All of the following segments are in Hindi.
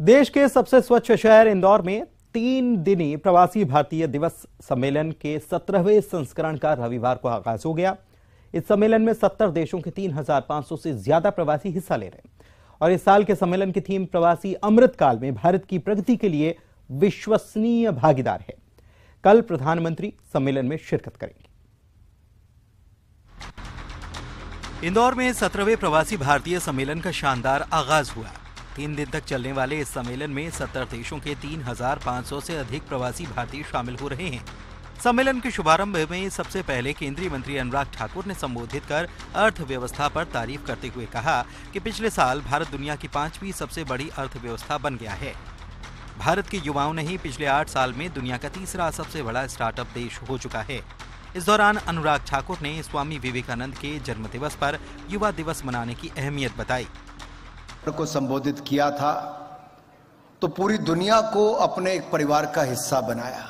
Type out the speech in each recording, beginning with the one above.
देश के सबसे स्वच्छ शहर इंदौर में 3 दिनी प्रवासी भारतीय दिवस सम्मेलन के 17वें संस्करण का रविवार को आगाज हो गया। इस सम्मेलन में 70 देशों के 3,500 से ज्यादा प्रवासी हिस्सा ले रहे हैं और इस साल के सम्मेलन की थीम प्रवासी अमृतकाल में भारत की प्रगति के लिए विश्वसनीय भागीदार है। कल प्रधानमंत्री सम्मेलन में शिरकत करेंगे। इंदौर में 17वें प्रवासी भारतीय सम्मेलन का शानदार आगाज हुआ। 3 दिन तक चलने वाले इस सम्मेलन में 70 देशों के 3,500 से अधिक प्रवासी भारतीय शामिल हो रहे हैं। सम्मेलन के शुभारंभ में सबसे पहले केंद्रीय मंत्री अनुराग ठाकुर ने संबोधित कर अर्थव्यवस्था पर तारीफ करते हुए कहा कि पिछले साल भारत दुनिया की 5वीं सबसे बड़ी अर्थव्यवस्था बन गया है। भारत के युवाओं ने ही पिछले 8 साल में दुनिया का तीसरा सबसे बड़ा स्टार्टअप देश हो चुका है। इस दौरान अनुराग ठाकुर ने स्वामी विवेकानंद के जन्मदिवस पर युवा दिवस मनाने की अहमियत बताई। को संबोधित किया था तो पूरी दुनिया को अपने एक परिवार का हिस्सा बनाया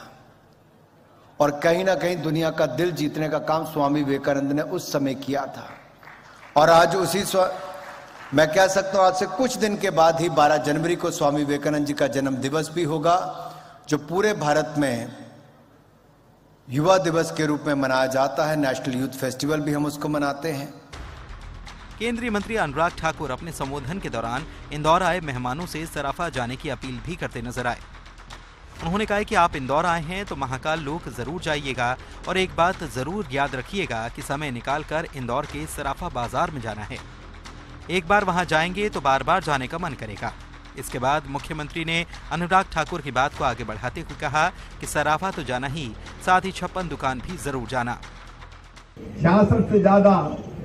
और कहीं ना कहीं दुनिया का दिल जीतने का काम स्वामी विवेकानंद ने उस समय किया था। और आज मैं कह सकता हूं आज से कुछ दिन के बाद ही 12 जनवरी को स्वामी विवेकानंद जी का जन्म दिवस भी होगा, जो पूरे भारत में युवा दिवस के रूप में मनाया जाता है। नेशनल यूथ फेस्टिवल भी हम उसको मनाते हैं। केंद्रीय मंत्री अनुराग ठाकुर अपने संबोधन के दौरान इंदौर आए मेहमानों से सराफा जाने की अपील भी करते नजर आए। उन्होंने कहा कि आप इंदौर आए हैं तो महाकाल लोक जरूर जाइएगा और एक बात जरूर याद रखिएगा कि समय निकालकर इंदौर के सराफा बाजार में जाना है। एक बार वहां जाएंगे तो बार बार जाने का मन करेगा। इसके बाद मुख्यमंत्री ने अनुराग ठाकुर की बात को आगे बढ़ाते हुए कहा कि सराफा तो जाना ही, साथ ही 56 दुकान भी जरूर जाना। 66 से ज्यादा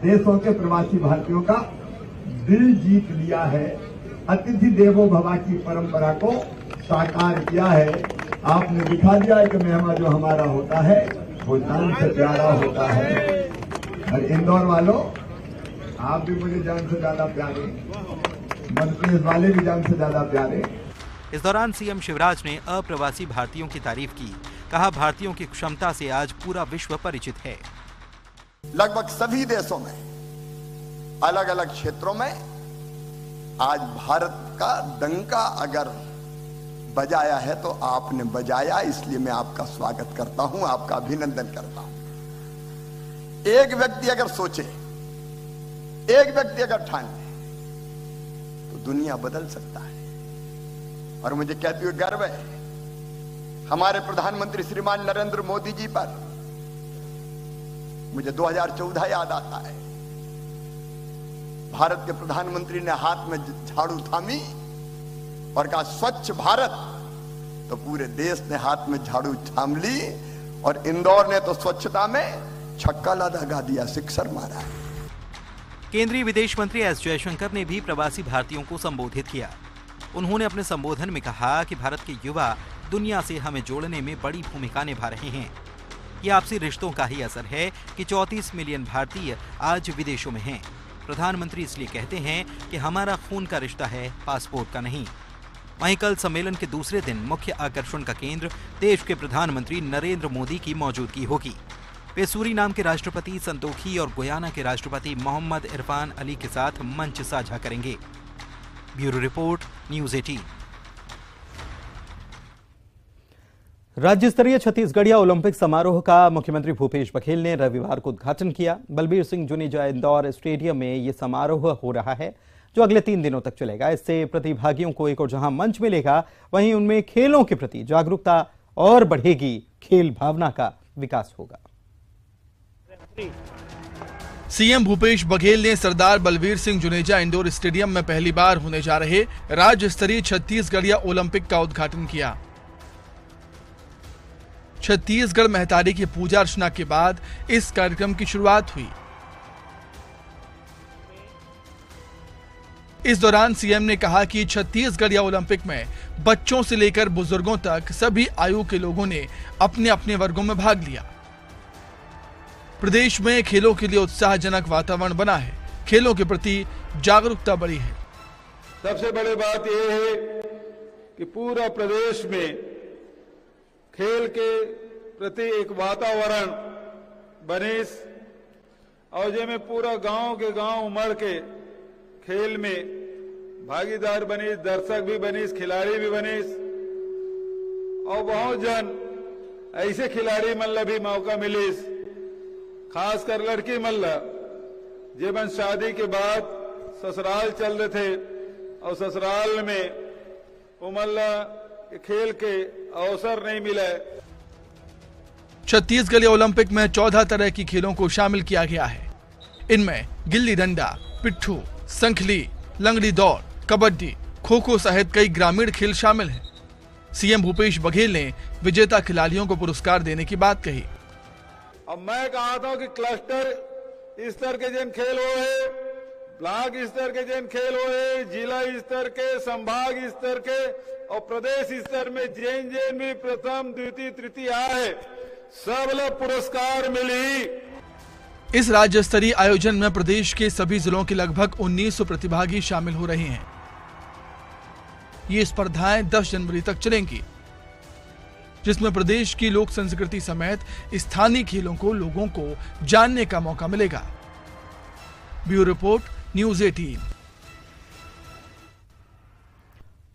देशों के प्रवासी भारतीयों का दिल जीत लिया है। अतिथि देवो भव की परंपरा को साकार किया है। आपने दिखा दिया है कि मेहमान जो हमारा होता है वो जान से प्यारा होता है। और इंदौर वालों, आप भी मुझे जान से ज्यादा प्यारे, मध्य प्रदेश वाले भी जान से ज्यादा प्यारे। इस दौरान सीएम शिवराज ने अप्रवासी भारतीयों की तारीफ की। कहा, भारतीयों की क्षमता से आज पूरा विश्व परिचित है। लगभग सभी देशों में, अलग अलग क्षेत्रों में आज भारत का डंका अगर बजाया है तो आपने बजाया, इसलिए मैं आपका स्वागत करता हूं, आपका अभिनंदन करता हूं। एक व्यक्ति अगर सोचे, एक व्यक्ति अगर ठान ले तो दुनिया बदल सकता है। और मुझे कहते हुए गर्व है हमारे प्रधानमंत्री श्रीमान नरेंद्र मोदी जी पर। मुझे 2014 याद आता है। भारत के प्रधानमंत्री ने हाथ में झाड़ू थामी और कहा स्वच्छ भारत, तो पूरे देश ने हाथ में झाड़ू थाम ली और इंदौर ने तो स्वच्छता में छक्का लगा दिया, सिक्सर मारा। केंद्रीय विदेश मंत्री एस जयशंकर ने भी प्रवासी भारतीयों को संबोधित किया। उन्होंने अपने संबोधन में कहा कि भारत के युवा दुनिया से हमें जोड़ने में बड़ी भूमिका निभा रहे हैं। ये आपसी रिश्तों का ही असर है कि 34 मिलियन भारतीय आज विदेशों में हैं। प्रधानमंत्री इसलिए कहते हैं कि हमारा खून का रिश्ता है, पासपोर्ट का नहीं। वहीं कल सम्मेलन के दूसरे दिन मुख्य आकर्षण का केंद्र देश के प्रधानमंत्री नरेंद्र मोदी की मौजूदगी होगी। वे सूरीनाम के राष्ट्रपति संतोखी और गुयाना के राष्ट्रपति मोहम्मद इरफान अली के साथ मंच साझा करेंगे। Bureau report, news 18। राज्य स्तरीय छत्तीसगढ़िया ओलंपिक समारोह का मुख्यमंत्री भूपेश बघेल ने रविवार को उद्घाटन किया। बलबीर सिंह जुनेजा इंदौर स्टेडियम में ये समारोह हो रहा है, जो अगले 3 दिनों तक चलेगा। इससे प्रतिभागियों को एक और जहां मंच मिलेगा, वहीं उनमें खेलों के प्रति जागरूकता और बढ़ेगी, खेल भावना का विकास होगा। सीएम भूपेश बघेल ने सरदार बलबीर सिंह जुनेजा इंडोर स्टेडियम में पहली बार होने जा रहे राज्य स्तरीय छत्तीसगढ़िया ओलंपिक का उद्घाटन किया। छत्तीसगढ़ महतारी की पूजा अर्चना के बाद इस कार्यक्रम की शुरुआत हुई। इस दौरान सीएम ने कहा कि छत्तीसगढ़िया ओलंपिक में बच्चों से लेकर बुजुर्गों तक सभी आयु के लोगों ने अपने अपने वर्गों में भाग लिया। प्रदेश में खेलों के लिए उत्साहजनक वातावरण बना है, खेलों के प्रति जागरूकता बढ़ी है। सबसे बड़ी बात यह है कि पूरा प्रदेश में खेल के प्रति एक वातावरण बने और जे में पूरा गांव के गांव उमड़ के खेल में भागीदार बनीस, दर्शक भी बनीस, खिलाड़ी भी बनीस और बहुत जन ऐसे खिलाड़ी मल्ल भी मौका मिलीस, खासकर लड़की मल्ल जीवन शादी के बाद ससुराल चल रहे थे और ससुराल में वो मल्ल खेल के अवसर नहीं मिला। छत्तीसगढ़ ओलंपिक में 14 तरह की खेलों को शामिल किया गया है। इनमें गिल्ली डंडा, पिट्ठू, संखली, लंगड़ी दौड़, कबड्डी, खो खो सहित कई ग्रामीण खेल शामिल हैं। सीएम भूपेश बघेल ने विजेता खिलाड़ियों को पुरस्कार देने की बात कही। अब मैं कहा था कि क्लस्टर स्तर के जिन खेल हुए, ब्लॉक स्तर के जिन खेल हुए, जिला स्तर के, संभाग स्तर के और प्रदेश स्तर में जिन जिन भी प्रथम, द्वितीय, तृतीय आए सब लोग पुरस्कार मिली। इस राज्य स्तरीय आयोजन में प्रदेश के सभी जिलों के लगभग 1900 प्रतिभागी शामिल हो रहे हैं। ये स्पर्धाएं 10 जनवरी तक चलेंगी, जिसमें प्रदेश की लोक संस्कृति समेत स्थानीय खेलों को लोगों को जानने का मौका मिलेगा। Bureau report, news 18।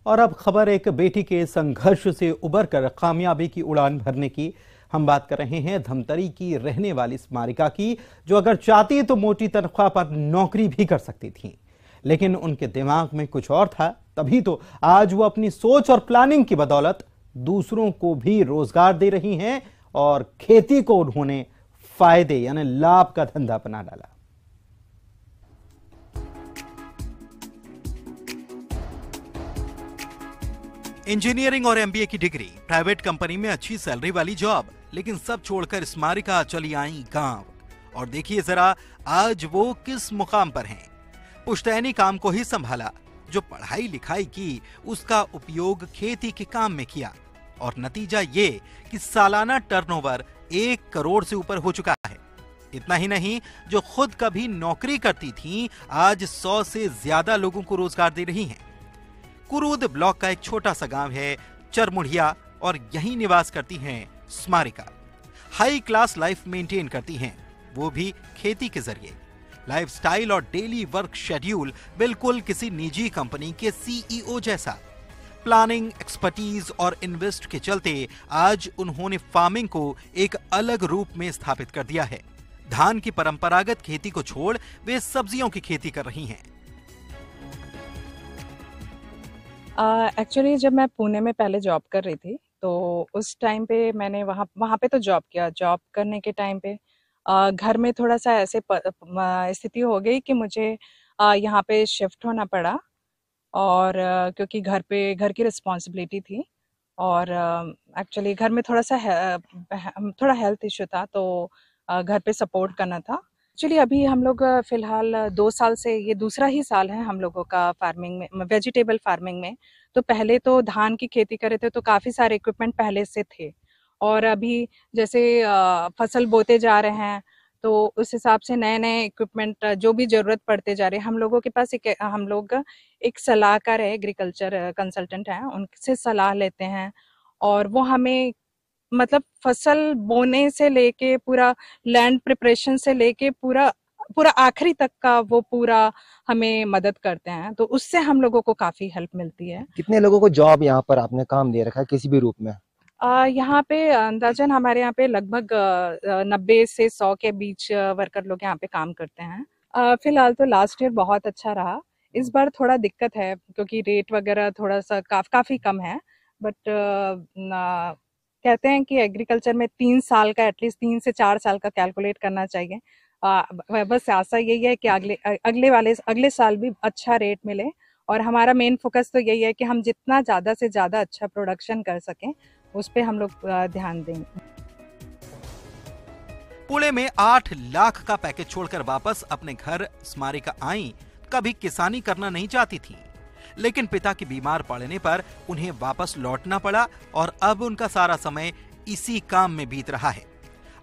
और अब खबर एक बेटी के संघर्ष से उबरकर कामयाबी की उड़ान भरने की। हम बात कर रहे हैं धमतरी की रहने वाली स्मारिका की, जो अगर चाहती तो मोटी तनख्वाह पर नौकरी भी कर सकती थी, लेकिन उनके दिमाग में कुछ और था। तभी तो आज वो अपनी सोच और प्लानिंग की बदौलत दूसरों को भी रोजगार दे रही हैं और खेती को उन्होंने फायदे यानी लाभ का धंधा बना डाला। इंजीनियरिंग और एमबीए की डिग्री, प्राइवेट कंपनी में अच्छी सैलरी वाली जॉब, लेकिन सब छोड़कर स्मारिका चली आई गांव। और देखिए जरा आज वो किस मुकाम पर हैं। पुश्तैनी काम को ही संभाला, जो पढ़ाई लिखाई की उसका उपयोग खेती के काम में किया और नतीजा ये कि सालाना टर्नओवर 1 करोड़ से ऊपर हो चुका है। इतना ही नहीं, जो खुद कभी नौकरी करती थीं, आज 100 से ज्यादा लोगों को रोजगार दे रही हैं। कुरूद ब्लॉक का एक छोटा सा गांव है चरमुढ़िया और यहीं निवास करती हैं स्मारिका। हाई क्लास लाइफ मेंटेन करती हैं, वो भी खेती के जरिए। लाइफस्टाइल और डेली वर्क शेड्यूल बिल्कुल किसी निजी कंपनी के सीईओ जैसा। प्लानिंग, एक्सपर्टीज और इन्वेस्ट के चलते आज उन्होंने फार्मिंग को एक अलग रूप में स्थापित कर दिया है। धान की परंपरागत खेती को छोड़ वे सब्जियों की खेती कर रही हैं। एक्चुअली जब मैं पुणे में पहले जॉब कर रही थी, तो उस टाइम पे मैंने वहाँ पे तो जॉब किया। जॉब करने के टाइम पे घर में थोड़ा सा ऐसे स्थिति हो गई कि मुझे यहाँ पे शिफ्ट होना पड़ा, और क्योंकि घर की रिस्पॉन्सिबिलिटी थी और एक्चुअली घर में थोड़ा हेल्थ इशू था, तो घर पे सपोर्ट करना था। एक्चुअली अभी हम लोग फिलहाल 2 साल से, ये दूसरा ही साल है हम लोगों का फार्मिंग में, वेजिटेबल फार्मिंग में। तो पहले तो धान की खेती कर रहे थे, तो काफ़ी सारे इक्विपमेंट पहले से थे, और अभी जैसे फसल बोते जा रहे हैं तो उस हिसाब से नए नए इक्विपमेंट जो भी ज़रूरत पड़ते जा रहे हैं। हम लोगों के पास हम लोग एक सलाहकार है, एग्रीकल्चर कंसल्टेंट हैं, उनसे सलाह लेते हैं और वो हमें मतलब फसल बोने से लेके पूरा लैंड प्रिपरेशन से लेके पूरा आखिरी तक का वो पूरा हमें मदद करते हैं। तो उससे हम लोगों को काफी हेल्प मिलती है। कितने लोगों को जॉब यहाँ पर आपने काम दे रखा है किसी भी रूप में? यहाँ पे अंदाजन हमारे यहाँ पे लगभग 90 से 100 के बीच वर्कर लोग यहाँ पे काम करते हैं। फिलहाल तो लास्ट ईयर बहुत अच्छा रहा। इस बार थोड़ा दिक्कत है क्योंकि रेट वगैरह थोड़ा सा काफी कम है, बट कहते हैं कि एग्रीकल्चर में 3 साल का, एटलीस्ट 3 से 4 साल का कैलकुलेट करना चाहिए। बस आशा यही है कि अगले साल भी अच्छा रेट मिले, और हमारा मेन फोकस तो यही है कि हम जितना ज़्यादा से ज़्यादा अच्छा प्रोडक्शन कर सकें, उस पे हम लोग ध्यान देंगे। पुणे में 8 लाख का पैकेज छोड़कर वापस अपने घर स्मारिका आई। कभी किसानी करना नहीं चाहती थी, लेकिन पिता के बीमार पड़ने पर उन्हें वापस लौटना पड़ा और अब उनका सारा समय इसी काम में बीत रहा है।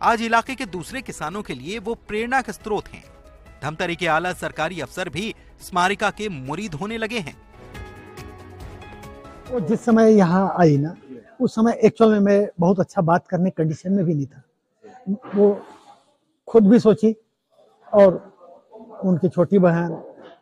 आज इलाके के दूसरे किसानों के लिए वो प्रेरणा के स्रोत हैं। धमतरी के आला सरकारी अफसर भी स्मारिका के मुरीद होने लगे हैं। वो जिस समय यहाँ आई ना, उस समय एक्चुअल में मैं बहुत अच्छा बात करने कंडीशन में भी नहीं था। वो खुद भी सोची और उनकी छोटी बहन,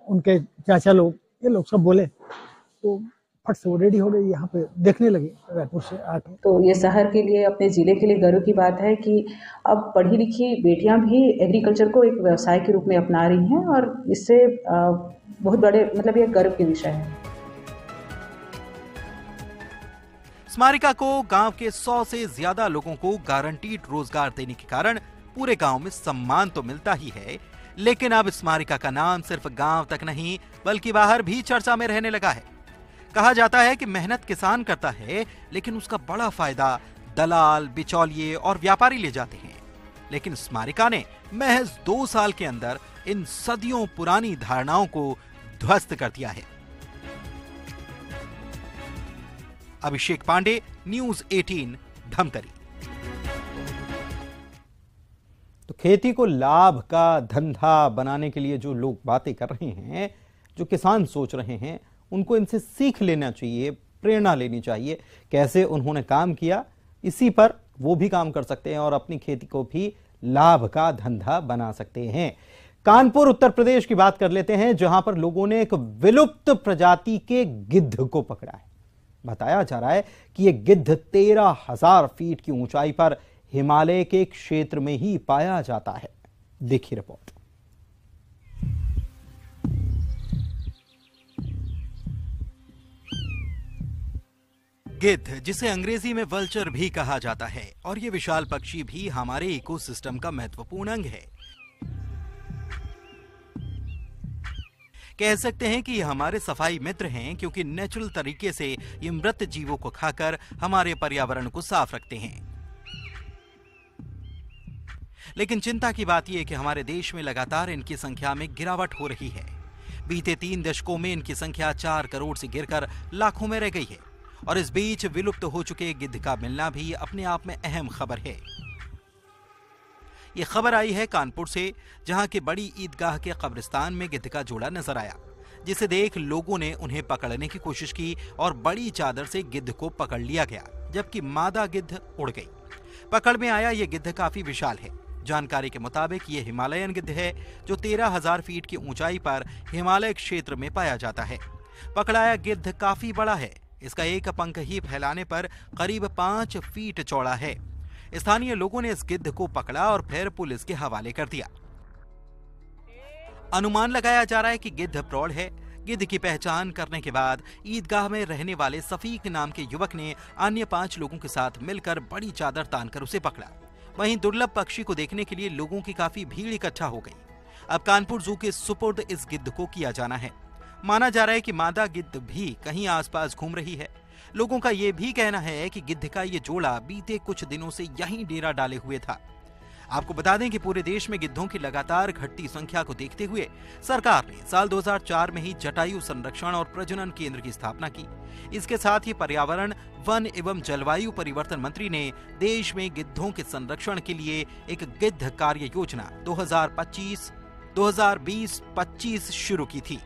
उनके चाचा लोग, ये लोग सब बोले तो फट से वो रेडी हो गई, यहाँ पे देखने लगे रायपुर से आके। तो ये शहर के लिए, अपने ज़िले के लिए गर्व की बात है कि अब पढ़ी लिखी बेटियां भी एग्रीकल्चर को एक व्यवसाय के रूप में अपना रही हैं और इससे बहुत बड़े मतलब ये गर्व के विषय है। स्मारिका को गांव के 100 से ज्यादा लोगों को गारंटीड रोजगार देने के कारण पूरे गांव में सम्मान तो मिलता ही है, लेकिन अब स्मारिका का नाम सिर्फ गांव तक नहीं बल्कि बाहर भी चर्चा में रहने लगा है। कहा जाता है कि मेहनत किसान करता है, लेकिन उसका बड़ा फायदा दलाल, बिचौलिए और व्यापारी ले जाते हैं। लेकिन स्मारिका ने महज 2 साल के अंदर इन सदियों पुरानी धारणाओं को ध्वस्त कर दिया है। अभिषेक पांडे, न्यूज़ 18, धमतरी। तो खेती को लाभ का धंधा बनाने के लिए जो लोग बातें कर रहे हैं, जो किसान सोच रहे हैं, उनको इनसे सीख लेना चाहिए, प्रेरणा लेनी चाहिए। कैसे उन्होंने काम किया, इसी पर वो भी काम कर सकते हैं और अपनी खेती को भी लाभ का धंधा बना सकते हैं। कानपुर उत्तर प्रदेश की बात कर लेते हैं, जहां पर लोगों ने एक विलुप्त प्रजाति के गिद्ध को पकड़ा है। बताया जा रहा है कि यह गिद्ध 13,000 फीट की ऊंचाई पर हिमालय के क्षेत्र में ही पाया जाता है। देखिए रिपोर्ट। गिद्ध, जिसे अंग्रेजी में वल्चर भी कहा जाता है, और ये विशाल पक्षी भी हमारे इकोसिस्टम का महत्वपूर्ण अंग है। कह सकते हैं कि ये हमारे सफाई मित्र हैं, क्योंकि नेचुरल तरीके से ये मृत जीवों को खाकर हमारे पर्यावरण को साफ रखते हैं। लेकिन चिंता की बात यह है कि हमारे देश में लगातार इनकी संख्या में गिरावट हो रही है। बीते 3 दशकों में इनकी संख्या 4 करोड़ से गिरकर लाखों में रह गई है, और इस बीच विलुप्त हो चुके गिद्ध का मिलना भी अपने आप में अहम खबर है। ये खबर आई है कानपुर से, जहां के बड़ी ईदगाह के कब्रिस्तान में गिद्ध का जोड़ा नजर आया, जिसे देख लोगों ने उन्हें पकड़ने की कोशिश की और बड़ी चादर से गिद्ध को पकड़ लिया गया, जबकि मादा गिद्ध उड़ गई। पकड़ में आया ये गिद्ध काफी विशाल है। जानकारी के मुताबिक ये हिमालयन गिद्ध है, जो 13,000 फीट की ऊंचाई पर हिमालय क्षेत्र में पाया जाता है। पकड़ाया गिद्ध काफी बड़ा है। इसका एक पंख ही फैलाने पर करीब 5 फीट चौड़ा है। स्थानीय लोगों ने इस गिद्ध को पकड़ा और फिर पुलिस के हवाले कर दिया। अनुमान लगाया जा रहा है कि गिद्ध प्रौढ़ है। गिद्ध की पहचान करने के बाद ईदगाह में रहने वाले सफीक नाम के युवक ने अन्य 5 लोगों के साथ मिलकर बड़ी चादर तानकर उसे पकड़ा। वहीं दुर्लभ पक्षी को देखने के लिए लोगों की काफी भीड़ इकट्ठा हो गई। अब कानपुर जू के सुपुर्द इस गिद्ध को किया जाना है। माना जा रहा है कि मादा गिद्ध भी कहीं आसपास घूम रही है। लोगों का यह भी कहना है कि गिद्ध का ये जोड़ा बीते कुछ दिनों से यहीं डेरा डाले हुए था। आपको बता दें कि पूरे देश में गिद्धों की लगातार घटती संख्या को देखते हुए सरकार ने साल 2004 में ही जटायु संरक्षण और प्रजनन केंद्र की स्थापना की। इसके साथ ही पर्यावरण, वन एवं जलवायु परिवर्तन मंत्री ने देश में गिद्धों के संरक्षण के लिए एक गिद्ध कार्य योजना 2020-25 शुरू की थी।